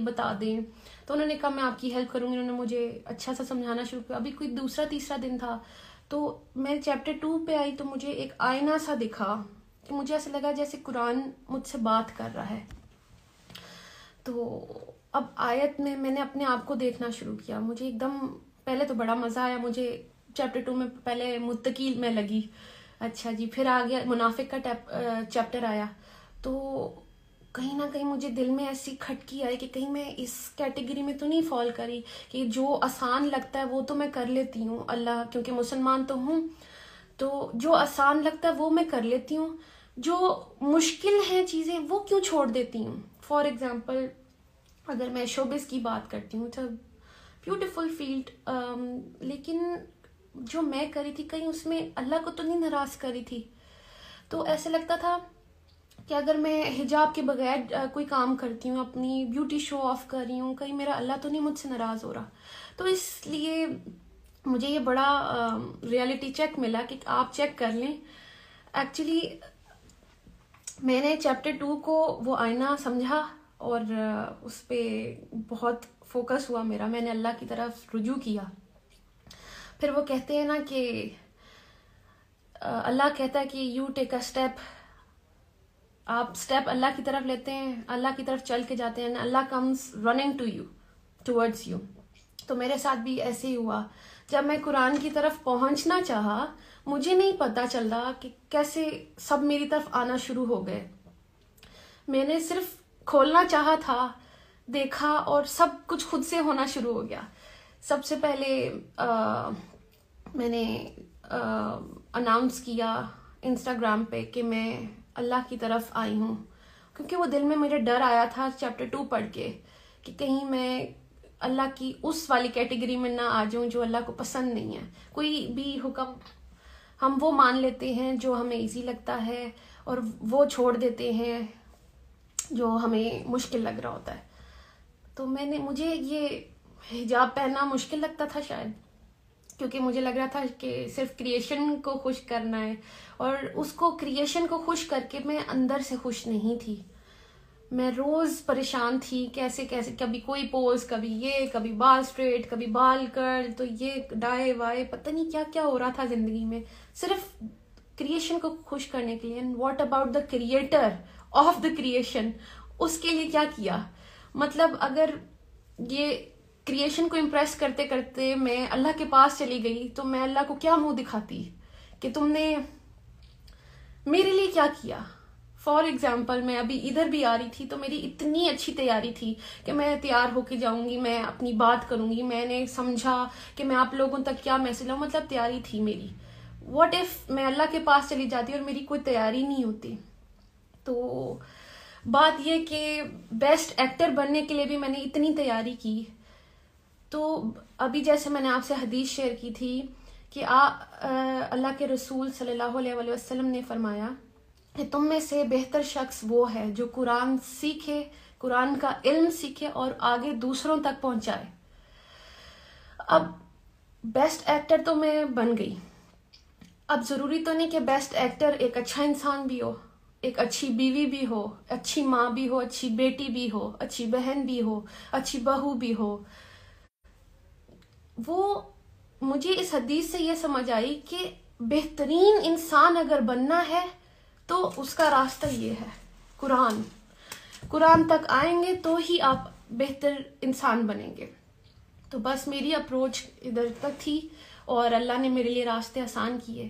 بتا دیں. تو انہوں نے کہا میں آپ کی ہیلپ کروں گی. انہوں نے مجھے اچھا سا سمجھانا شروع کیا. ابھی کوئی دوسرا تیسرا دن تھا تو میں چیپٹر 2 پہ آئی تو مجھے ایک آئینہ سا دکھا کہ مجھے ایسا لگا جیسے قرآن مجھ سے بات کر رہا ہے. تو اب آیت میں نے اپنے آپ کو دیکھنا شروع کیا. مجھے ایک دم پہلے تو بڑا مزہ آیا. مجھے چیپٹر 2 میں پہلے متقی میں لگی, اچھا جی. پھر آ گیا منافق کا چیپٹر آیا تو کہیں نہ کہیں مجھے دل میں ایسی کھٹکی آئی کہ کہیں میں اس کیٹیگری میں تو نہیں فال کری کہ جو آسان لگتا ہے وہ تو میں کر لیتی ہوں اللہ, کیونکہ مسلمان تو ہوں, تو جو آسان لگتا ہے وہ میں کر لیتی ہوں, جو مشکل ہیں چیزیں وہ کیوں چھوڑ دیتی ہوں. فار ایگزامپل اگر میں شوبز کی بات کرتی ہوں, اٹس بیوٹیفل فیلڈ, لیکن جو میں کری تھی کہیں اس میں اللہ کو تو نہیں ناراض کری تھی. تو ایسے لگتا تھا کہ اگر میں حجاب کے بغیر کوئی کام کرتی ہوں, اپنی بیوٹی شو آف کر رہی ہوں, کہیں میرا اللہ تو نہیں مجھ سے ناراض ہو رہا. تو اس لیے مجھے یہ بڑا ریالٹی چیک ملا کہ آپ چیک کر لیں. ایکچولی میں نے چیپٹر 2 کو وہ آئینہ سمجھا اور اس پہ بہت فوکس ہوا میرا. میں نے اللہ کی طرف رجوع کیا. پھر وہ کہتے ہیں نا کہ اللہ کہتا ہے کہ یو ٹیک اے اسٹیپ, آپ اسٹیپ اللہ کی طرف لیتے ہیں, اللہ کی طرف چل کے جاتے ہیں, اللہ comes running to you, towards you. تو میرے ساتھ بھی ایسے ہی ہوا. جب میں قرآن کی طرف پہنچنا چاہا مجھے نہیں پتا چل رہا کہ کیسے سب میری طرف آنا شروع ہو گئے. میں نے صرف کھولنا چاہا تھا, دیکھا اور سب کچھ خود سے ہونا شروع ہو گیا. سب سے پہلے میں نے اناؤنس کیا انسٹاگرام پہ کہ میں اللہ کی طرف آئی ہوں, کیونکہ وہ دل میں میرے ڈر آیا تھا چیپٹر 2 پڑھ کے کہ کہیں میں اللہ کی اس والی کیٹیگری میں نہ آ جاؤں جو اللہ کو پسند نہیں ہے. کوئی بھی حکم ہم وہ مان لیتے ہیں جو ہمیں ایزی لگتا ہے اور وہ چھوڑ دیتے ہیں جو ہمیں مشکل لگ رہا ہوتا ہے. تو مجھے یہ حجاب پہننا مشکل لگتا تھا شاید, کیونکہ مجھے لگ رہا تھا کہ صرف کریشن کو خوش کرنا ہے, اور اس کو کریشن کو خوش کر کے میں اندر سے خوش نہیں تھی. میں روز پریشان تھی کیسے کبھی کوئی پوز, کبھی بال اسٹریٹ, کبھی بال کرل, تو یہ ڈائے وائے, پتہ نہیں کیا کیا ہو رہا تھا زندگی میں صرف کریشن کو خوش کرنے کے لیے. And what about the creator of the creation, اس کے لیے کیا کیا؟ مطلب اگر یہ کریشن کو امپریس کرتے کرتے میں اللہ کے پاس چلی گئی تو میں اللہ کو کیا منہ دکھاتی کہ تم نے میرے لیے کیا کیا. فار ایگزامپل میں ابھی ادھر بھی آ رہی تھی تو میری اتنی اچھی تیاری تھی کہ میں تیار ہو کے جاؤں گی, میں اپنی بات کروں گی, میں نے سمجھا کہ میں آپ لوگوں تک کیا میسج لاؤں, مطلب تیاری تھی میری. واٹ ایف میں اللہ کے پاس چلی جاتی اور میری کوئی تیاری نہیں ہوتی؟ تو بات یہ کہ بیسٹ ایکٹر بننے کے لیے بھی میں نے اتنی تیاری کی. تو ابھی جیسے میں نے آپ سے حدیث شیئر کی تھی کہ اللہ کے رسول صلی اللہ علیہ وسلم نے فرمایا کہ تم میں سے بہتر شخص وہ ہے جو قرآن سیکھے, قرآن کا علم سیکھے اور آگے دوسروں تک پہنچائے. اب بیسٹ ایکٹر تو میں بن گئی. اب ضروری تو نہیں کہ بیسٹ ایکٹر ایک اچھا انسان بھی ہو, ایک اچھی بیوی بھی ہو, اچھی ماں بھی ہو, اچھی بیٹی بھی ہو, اچھی بہن بھی ہو, اچھی بہو بھی ہو. وہ مجھے اس حدیث سے یہ سمجھ آئی کہ بہترین انسان اگر بننا ہے تو اس کا راستہ یہ ہے, قرآن تک آئیں گے تو ہی آپ بہتر انسان بنیں گے. تو بس میری اپروچ ادھر تک تھی اور اللہ نے میرے لیے راستے آسان کیے.